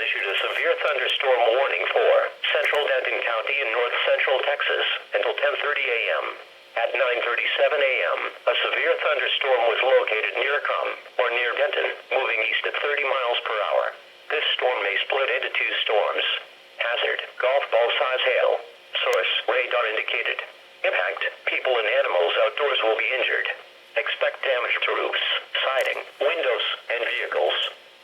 issued a severe thunderstorm warning for central Denton County in north central Texas until 10:30 a.m. At 9:37 a.m., a severe thunderstorm was located near near Denton, moving east at 30 miles per hour. This storm may split into two storms. Hazard, golf ball size hail. Source, radar indicated. Impact, people and animals outdoors will be injured. Expect damage to roofs, siding, windows, and vehicles.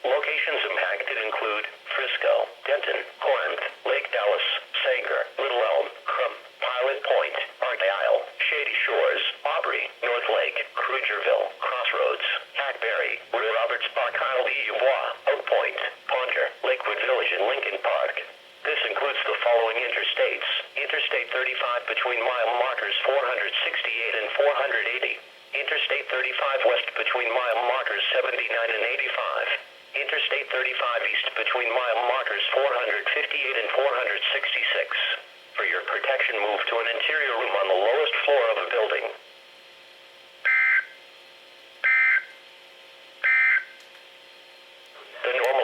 Locations impacted include Frisco, Denton, Corinth, Lake Dallas, Sanger, Little Elm, Crum, Pilot Point, Argyle Isle, Shady Shores, Aubrey, North Lake, Krugerville, Crossroads, Hackberry, Roberts Park, Isle d'Ivoire, Oak Point, Ponder, Lakewood Village, and Lincoln Park. This includes the following interstates. Interstate 35 between mile markers 468 and 480. Interstate 35 west between mile markers 79 and 85. Interstate 35 east between mile markers 458 and 466. For your protection, move to an interior room on the lowest floor of a building.